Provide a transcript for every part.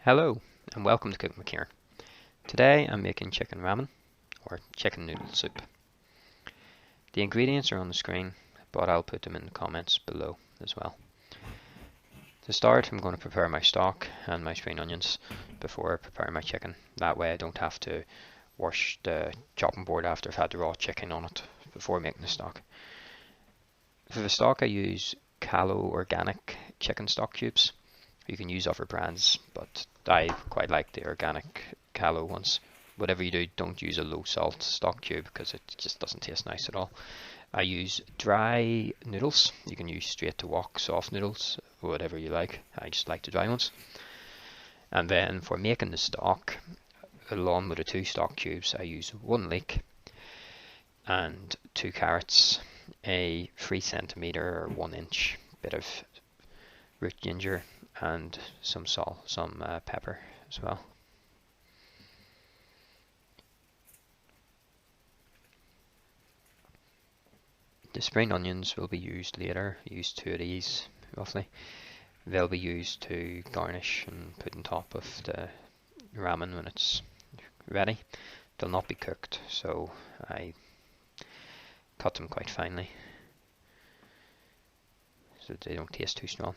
Hello and welcome to Cooking with Kieran. Today I'm making chicken ramen or chicken noodle soup. The ingredients are on the screen, but I'll put them in the comments below as well. To start, I'm going to prepare my stock and my spring onions before I prepare my chicken. That way I don't have to wash the chopping board after I've had the raw chicken on it before making the stock. For the stock I use Callow organic chicken stock cubes. You can use other brands, but I quite like the organic Callow ones. Whatever you do, don't use a low salt stock cube because it just doesn't taste nice at all. I use dry noodles. You can use straight to wok soft noodles, whatever you like. I just like the dry ones. And then for making the stock, along with the 2 stock cubes, I use 1 leek and 2 carrots, a 3 centimeter or 1 inch bit of root ginger, and some salt, some pepper as well. The spring onions will be used later. I use 2 of these roughly. They'll be used to garnish and put on top of the ramen when it's ready. They'll not be cooked, so I cut them quite finely so they don't taste too strong.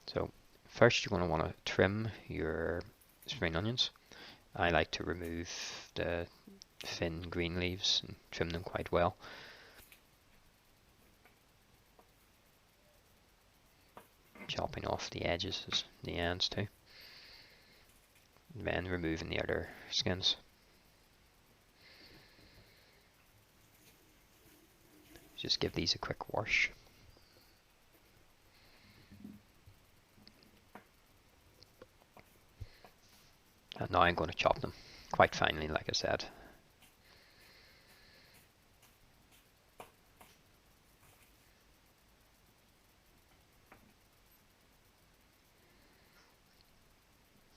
So first you're going to want to trim your spring onions. I like to remove the thin green leaves and trim them quite well. Chopping off the edges, the ends too. And then removing the other skins. Just give these a quick wash. And now I'm going to chop them quite finely, like I said.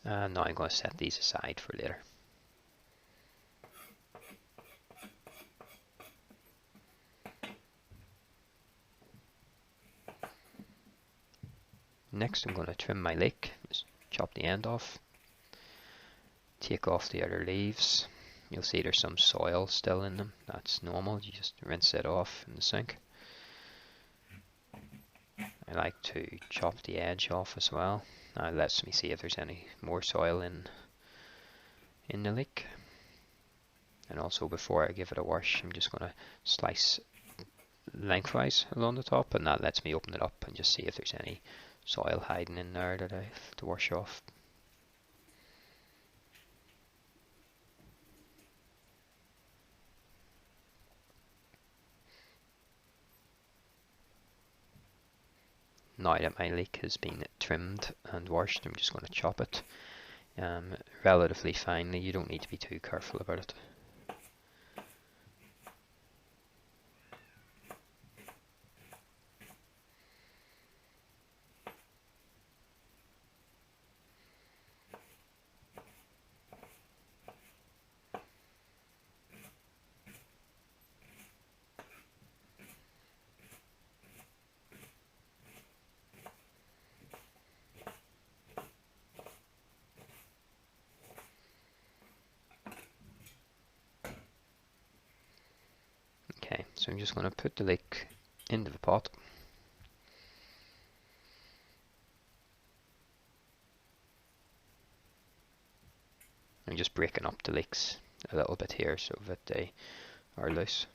And now I'm going to set these aside for later. Next I'm going to trim my leek. Just chop the end off. Take off the other leaves. You'll see there's some soil still in them. That's normal. You just rinse it off in the sink. I like to chop the edge off as well. That lets me see if there's any more soil in the leek. And also before I give it a wash, I'm just going to slice lengthwise along the top, and that lets me open it up and just see if there's any soil hiding in there that I have to wash off. Now that my leek has been trimmed and washed, I'm just going to chop it relatively finely. You don't need to be too careful about it. Okay, so I'm just going to put the leek into the pot. I'm just breaking up the leeks a little bit here so that they are loose.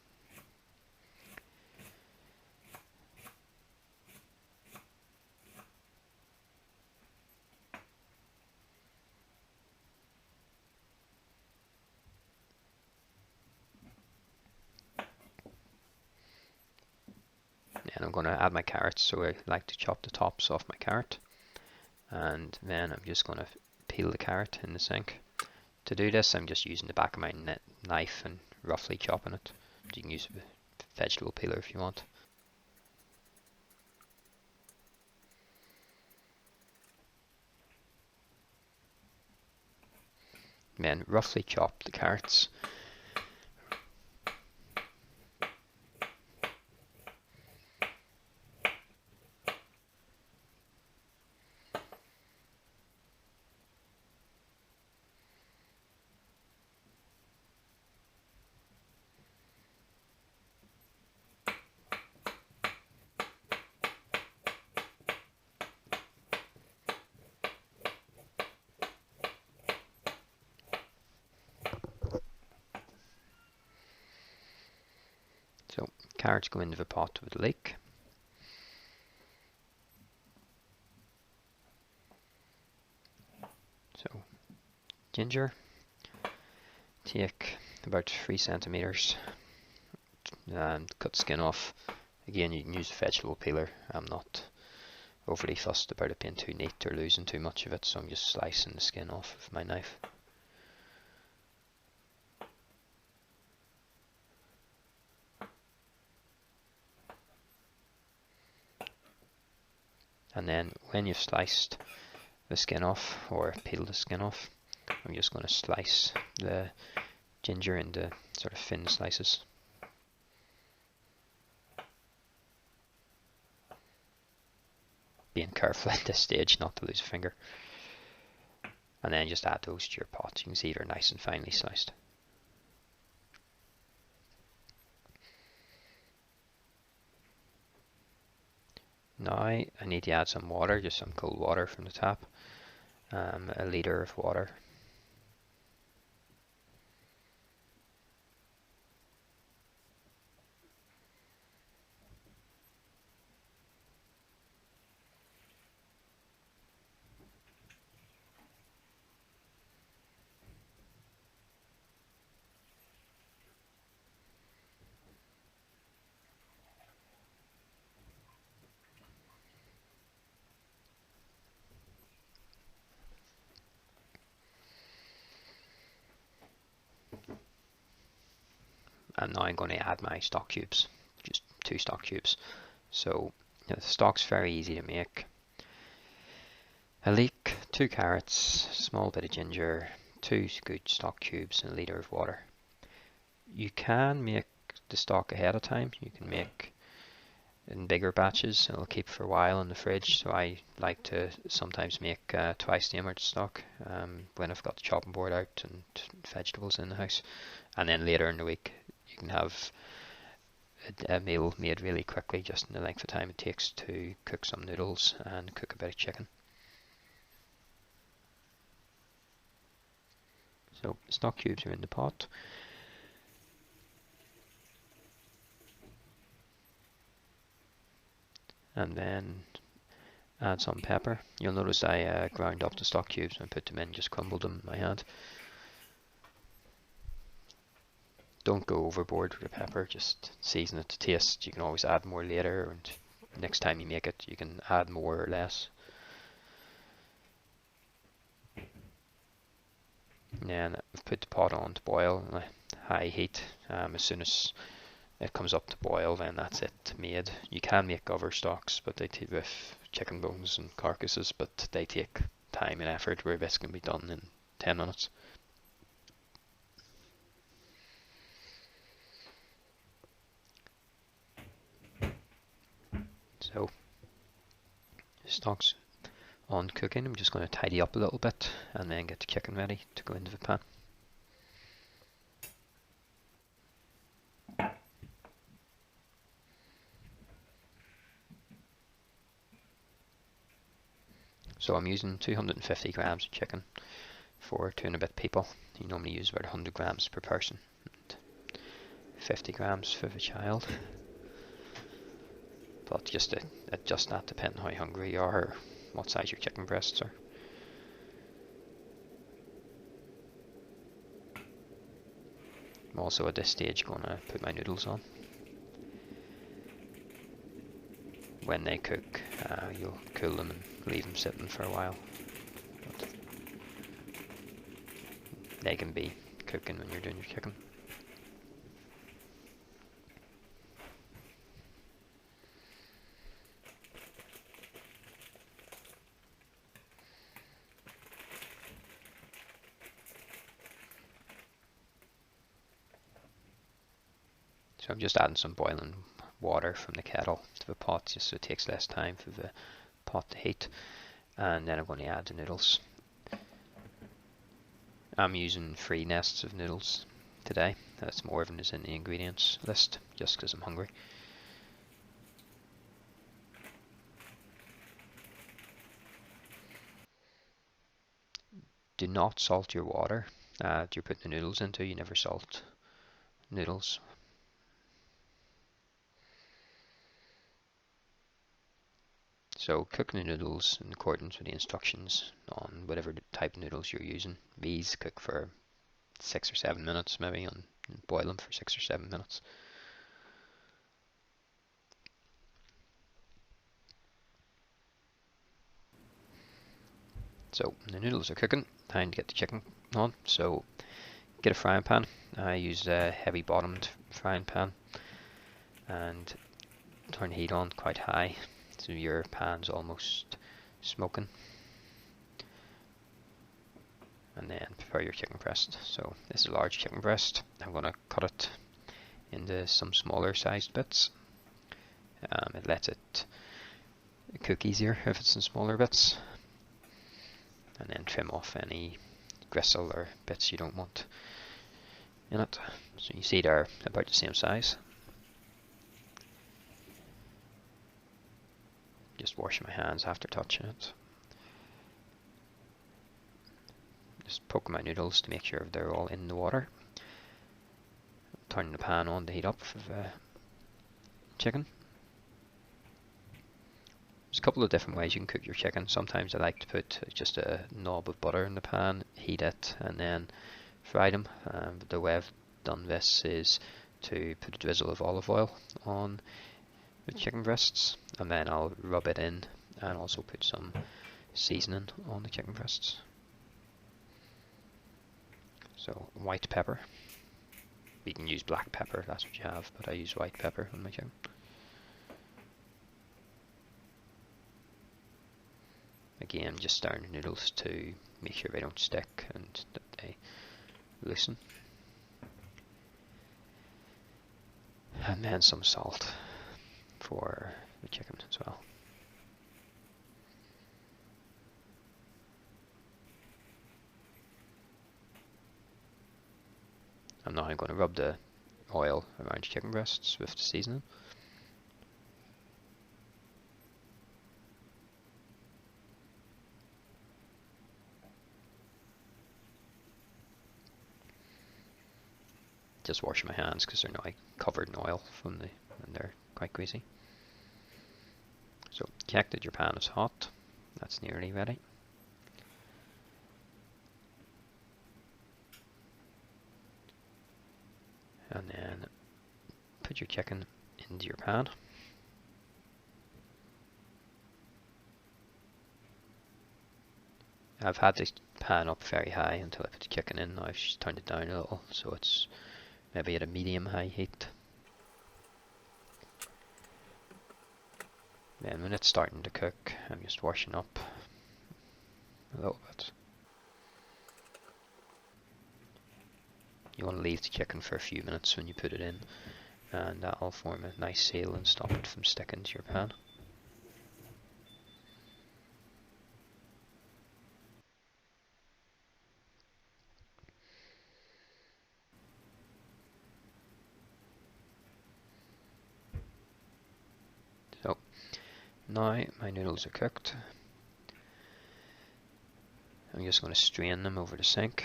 And I'm going to add my carrots, so I like to chop the tops off my carrot. And then I'm just going to peel the carrot in the sink. To do this, I'm just using the back of my knife and roughly chopping it. You can use a vegetable peeler if you want. And then roughly chop the carrots. Carrots go into the pot with the leek. So ginger, take about 3 centimeters and cut the skin off. Again, you can use a vegetable peeler. I'm not overly fussed about it being too neat or losing too much of it, so I'm just slicing the skin off with my knife. And then when you've sliced the skin off, or peeled the skin off, I'm just going to slice the ginger into sort of thin slices. Being careful at this stage not to lose a finger. And then just add those to your pot. You can see they're nice and finely sliced. Now I need to add some water, just some cold water from the tap. A litre of water. And now I'm going to add my stock cubes, just 2 stock cubes. So the stock's very easy to make. A leek, 2 carrots, small bit of ginger, 2 good stock cubes, and a litre of water. You can make the stock ahead of time. You can make in bigger batches, and it'll keep for a while in the fridge. So I like to sometimes make twice the amount of stock when I've got the chopping board out and vegetables in the house. And then later in the week, you can have a meal made really quickly, just in the length of time it takes to cook some noodles and cook a bit of chicken. So stock cubes are in the pot. And then add some pepper. You'll notice I ground up the stock cubes and put them in, just crumbled them in my hand. Don't go overboard with the pepper, just season it to taste. You can always add more later, and next time you make it you can add more or less. And then I've put the pot on to boil on a high heat. As soon as it comes up to boil, then that's it, made. You can make other stocks, but they with chicken bones and carcasses, but they take time and effort, where this can be done in 10 minutes. So stock's on cooking. I'm just going to tidy up a little bit and then get the chicken ready to go into the pan. So I'm using 250 grams of chicken for 2 and a bit people. You normally use about 100 grams per person, and 50 grams for the child. But just adjust that depending how hungry you are or what size your chicken breasts are. I'm also at this stage going to put my noodles on. When they cook, you'll cool them and leave them sitting for a while. But they can be cooking when you're doing your chicken. So I'm just adding some boiling water from the kettle to the pot, just so it takes less time for the pot to heat. And then I'm going to add the noodles. I'm using 3 nests of noodles today. That's more than is in the ingredients list, just because I'm hungry. Do not salt your water that you're putting the noodles into. You never salt noodles. So cook the noodles in accordance with the instructions on whatever type of noodles you're using. These cook for 6 or 7 minutes maybe, and boil them for 6 or 7 minutes. So the noodles are cooking, time to get the chicken on. So get a frying pan. I use a heavy bottomed frying pan and turn the heat on quite high so your pan's almost smoking. And then prepare your chicken breast. So this is a large chicken breast. I'm going to cut it into some smaller sized bits. It lets it cook easier if it's in smaller bits. And then trim off any gristle or bits you don't want in it. So you see they're about the same size. Just wash my hands after touching it. Just poke my noodles to make sure they're all in the water. Turn the pan on to heat up for the chicken. There's a couple of different ways you can cook your chicken. Sometimes I like to put just a knob of butter in the pan, heat it, and then fry them. The way I've done this is to put a drizzle of olive oil on the chicken breasts, and then I'll rub it in and also put some seasoning on the chicken breasts. So white pepper. You can use black pepper if that's what you have, but I use white pepper on my chicken. Again, just stirring the noodles to make sure they don't stick and that they loosen. And then some salt for the chicken as well. And now I'm going to rub the oil around chicken breasts with the seasoning. Just wash my hands because they're now covered in oil and they're quite greasy. So check that your pan is hot. That's nearly ready. And then put your chicken into your pan. I've had this pan up very high until I put the chicken in. Now I've just turned it down a little, so it's maybe at a medium-high heat. Then when it's starting to cook, I'm just washing up a little bit. You want to leave the chicken for a few minutes when you put it in, and that'll form a nice seal and stop it from sticking to your pan. So now my noodles are cooked. I'm just going to strain them over the sink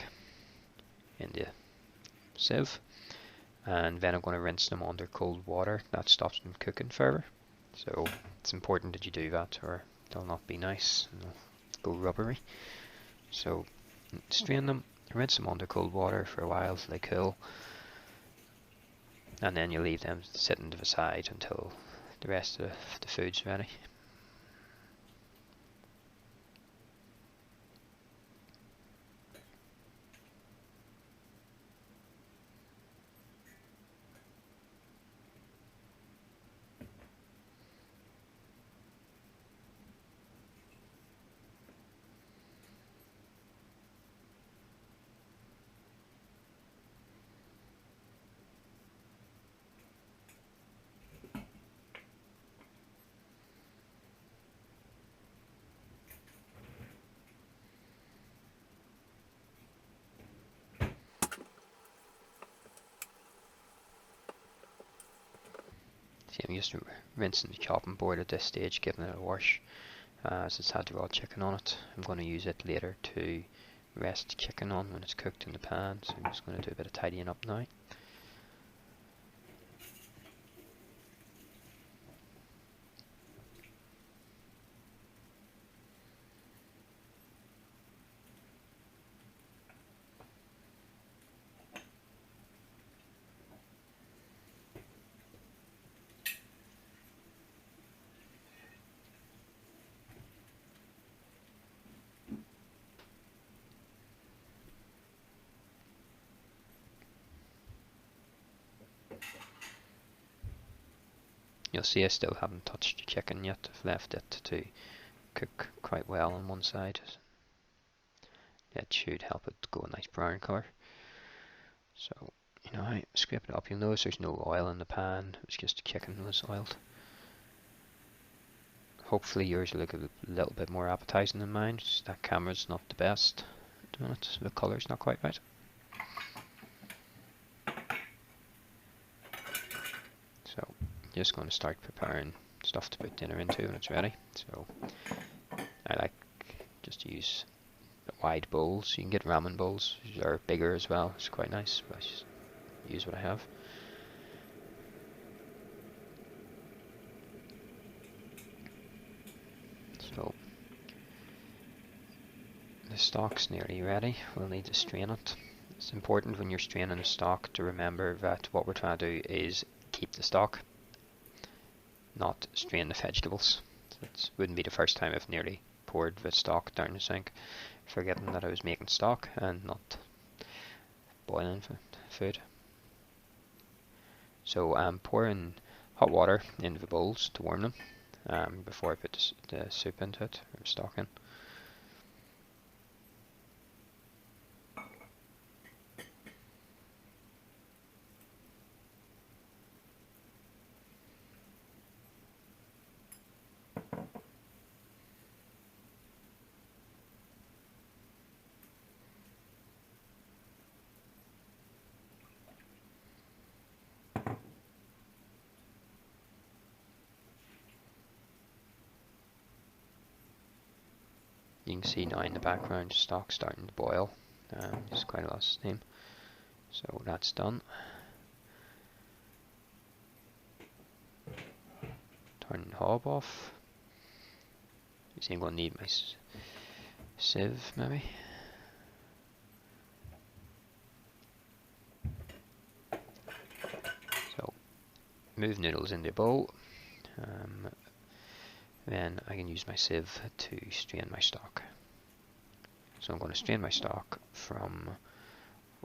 into Sieve, and then I'm going to rinse them under cold water. That stops them cooking further. So it's important that you do that or they'll not be nice and they'll go rubbery. So strain them, rinse them under cold water for a while till they cool, and then you leave them sitting to the side until the rest of the food's ready. See, I'm just rinsing the chopping board at this stage, giving it a wash, as it's had the raw chicken on it. I'm going to use it later to rest the chicken on when it's cooked in the pan, so I'm just going to do a bit of tidying up now. You'll see I still haven't touched the chicken yet. I've left it to cook quite well on one side. It should help it go a nice brown colour. So, you know, I scrape it up. You'll notice there's no oil in the pan. It's just the chicken was oiled. Hopefully yours will look a little bit more appetizing than mine. Just that camera's not the best at the minute. The colour's not quite right. So, just going to start preparing stuff to put dinner into when it's ready. So, I like just to use wide bowls. You can get ramen bowls, which are bigger as well. It's quite nice, but I just use what I have. So the stock's nearly ready. We'll need to strain it. It's important when you're straining the stock to remember that what we're trying to do is keep the stock, not strain the vegetables. It wouldn't be the first time I've nearly poured the stock down the sink, forgetting that I was making stock and not boiling food. So I'm pouring hot water into the bowls to warm them before I put the soup into it, or the stock in. You can see now in the background stock starting to boil. There's quite a lot of steam. So that's done. Turn the hob off. You see I'm going to need my sieve maybe. So move noodles in the bowl. Then I can use my sieve to strain my stock. So I'm going to strain my stock from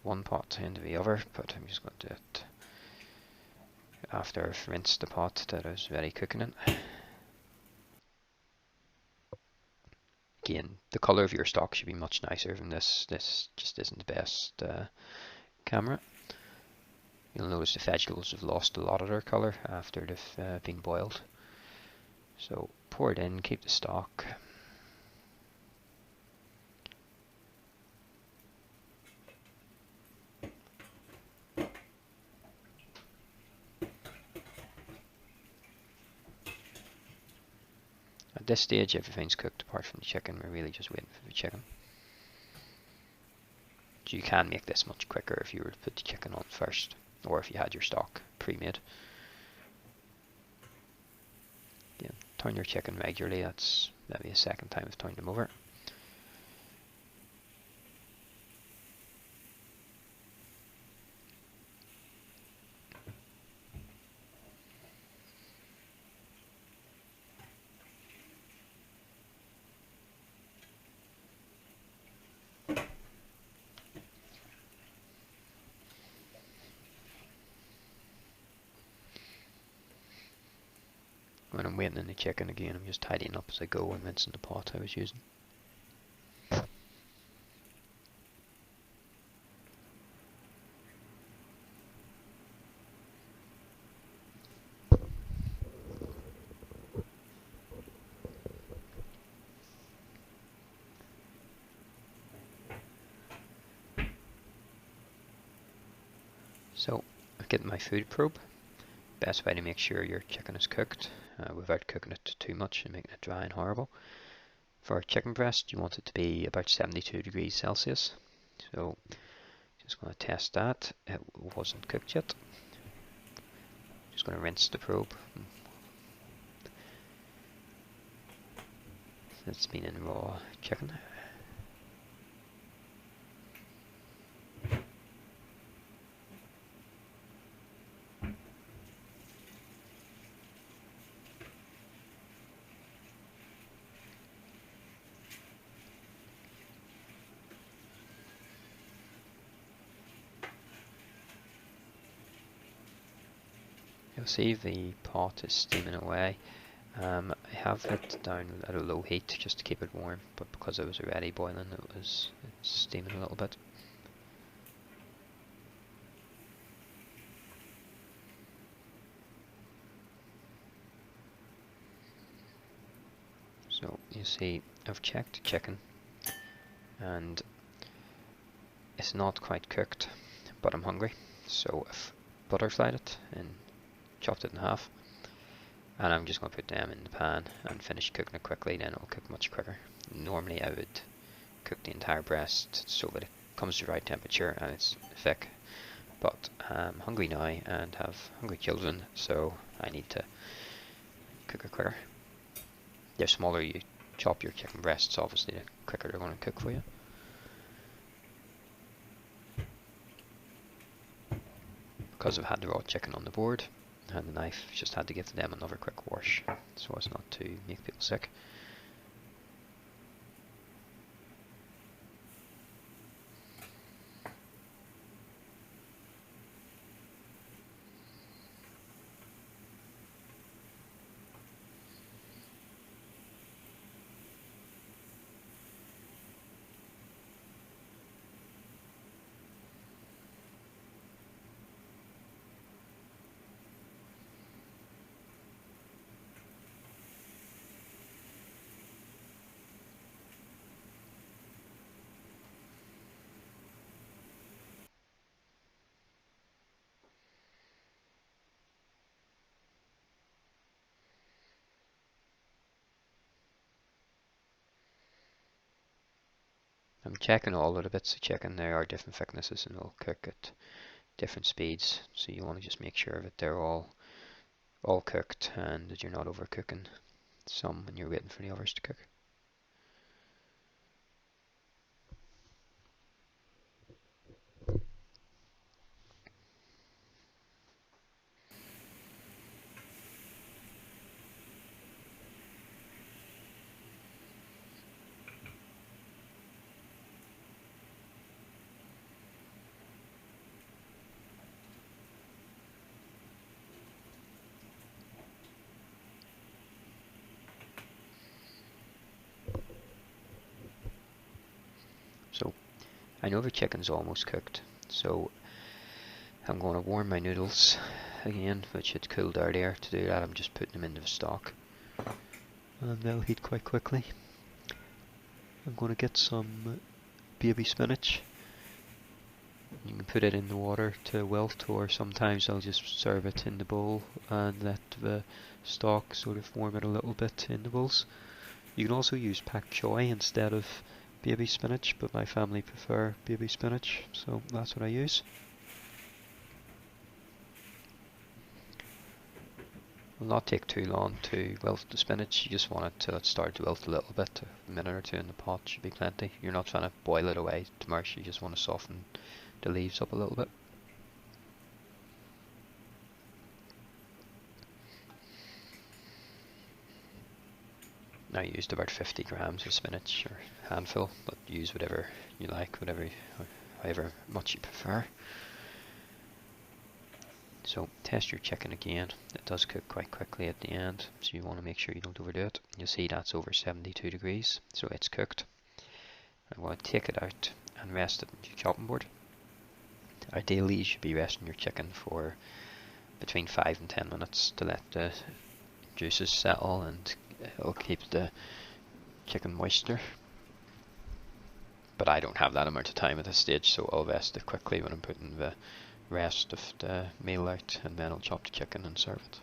one pot into the other, but I'm just going to do it after I've rinsed the pot that I was ready cooking in. Again, the colour of your stock should be much nicer than this. This just isn't the best camera. You'll notice the vegetables have lost a lot of their colour after they've been boiled. So pour it in, keep the stock. At this stage everything's cooked apart from the chicken. We're really just waiting for the chicken. So you can make this much quicker if you were to put the chicken on first, or if you had your stock pre-made. Yeah, turn your chicken regularly. That's maybe a second time I've turned them over. When I'm waiting in the chicken again, I'm just tidying up as I go and rinsing the pot I was using. So, I've got my food probe. Best way to make sure your chicken is cooked without cooking it too much and making it dry and horrible. For a chicken breast, you want it to be about 72 degrees Celsius. So, just going to test that. It wasn't cooked yet. Just going to rinse the probe. It's been in raw chicken. You'll see the pot is steaming away. I have it down at a low heat just to keep it warm, but because it was already boiling, it's steaming a little bit. So you see, I've checked the chicken, and it's not quite cooked, but I'm hungry, so I've butterflied it and chopped it in half, and I'm just going to put them in the pan and finish cooking it quickly. Then it'll cook much quicker. Normally I would cook the entire breast so that it comes to the right temperature and it's thick, but I'm hungry now and have hungry children, so I need to cook it quicker. The smaller you chop your chicken breasts, obviously the quicker they're going to cook for you. Because I've had the raw chicken on the board and the knife, just had to give them another quick wash so as not to make people sick. I'm checking all of the bits of chicken. There are different thicknesses and they'll cook at different speeds, so you want to just make sure that they're all cooked and that you're not overcooking some when you're waiting for the others to cook. So I know the chicken's almost cooked, so I'm going to warm my noodles again, which had cooled earlier. To do that, I'm just putting them into the stock, and they'll heat quite quickly. I'm going to get some baby spinach. You can put it in the water to wilt, or sometimes I'll just serve it in the bowl and let the stock sort of warm it a little bit in the bowls. You can also use pak choy instead of baby spinach, but my family prefer baby spinach, so that's what I use. Will not take too long to wilt the spinach. You just want it till it starts to wilt a little bit. A minute or two in the pot should be plenty. You're not trying to boil it away to mush, you just want to soften the leaves up a little bit. I used about 50 grams of spinach, or handful, but use whatever you like, however much you prefer. So test your chicken again. It does cook quite quickly at the end, so you want to make sure you don't overdo it. You'll see that's over 72 degrees, so it's cooked. I'm going to take it out and rest it on your chopping board. Ideally, you should be resting your chicken for between 5 and 10 minutes to let the juices settle, and it'll keep the chicken moisture. But I don't have that amount of time at this stage, so I'll rest it quickly when I'm putting the rest of the meal out, and then I'll chop the chicken and serve it.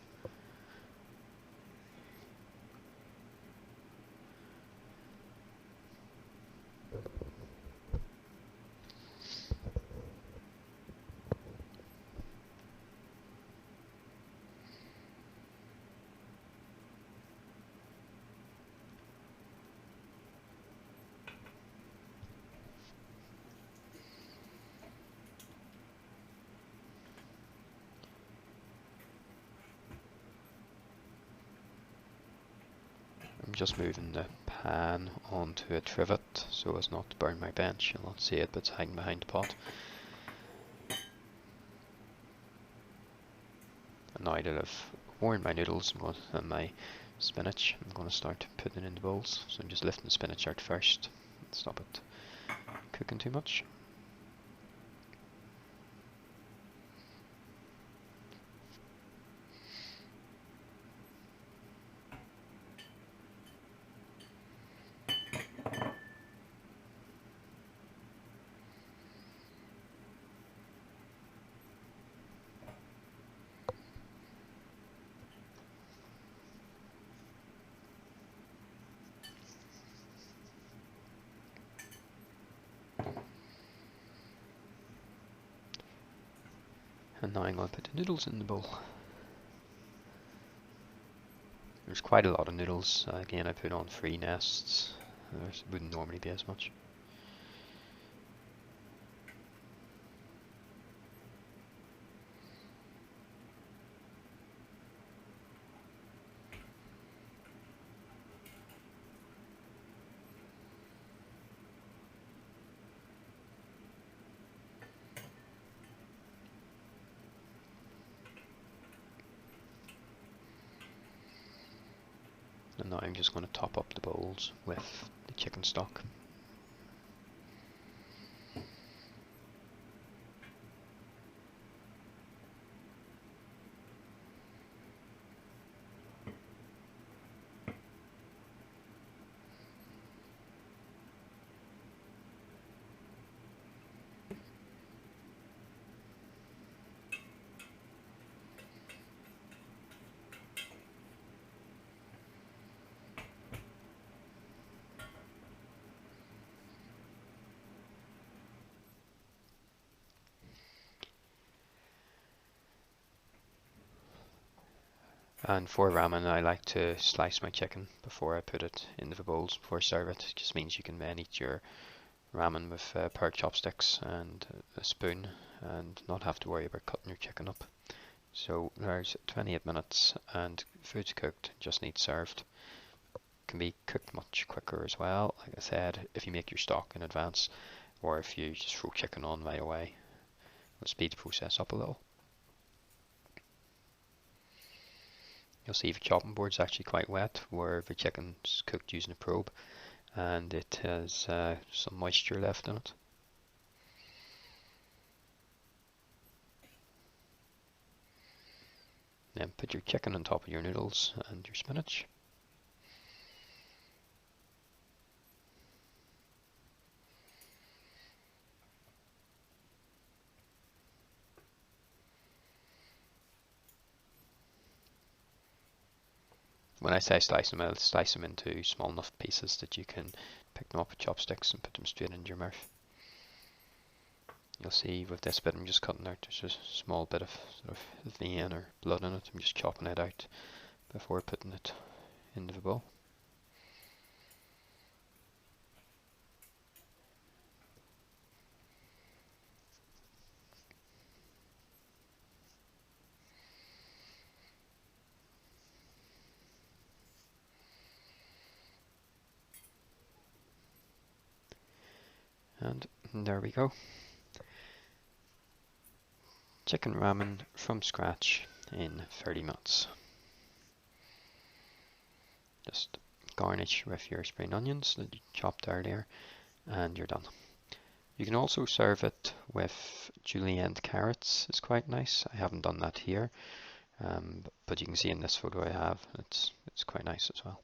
I'm just moving the pan onto a trivet so as not to burn my bench. You'll not see it, but it's hiding behind the pot. And now that I've warmed my noodles and my spinach, I'm going to start putting it in the bowls. So I'm just lifting the spinach out first, stop it cooking too much. And now I'm going to put the noodles in the bowl. There's quite a lot of noodles. Again, I put on 3 nests. There wouldn't normally be as much. And now I'm just going to top up the bowls with the chicken stock. And for ramen, I like to slice my chicken before I put it into the bowls, before I serve it. It just means you can then eat your ramen with a pair of chopsticks and a spoon and not have to worry about cutting your chicken up. So there's 28 minutes and food's cooked, just needs served. Can be cooked much quicker as well. Like I said, if you make your stock in advance or if you just throw chicken on right away, it'll speed the process up a little. You'll see the chopping board's actually quite wet where the chicken's cooked using a probe, and it has some moisture left in it. Then put your chicken on top of your noodles and your spinach. When I say slice them, I'll slice them into small enough pieces that you can pick them up with chopsticks and put them straight into your mouth. You'll see with this bit I'm just cutting out, there's a small bit of sort of vein or blood in it. I'm just chopping it out before putting it into the bowl. And there we go. Chicken ramen from scratch in 30 minutes. Just garnish with your spring onions that you chopped earlier and you're done. You can also serve it with julienne carrots. It's quite nice. I haven't done that here, but you can see in this photo I have. It's quite nice as well.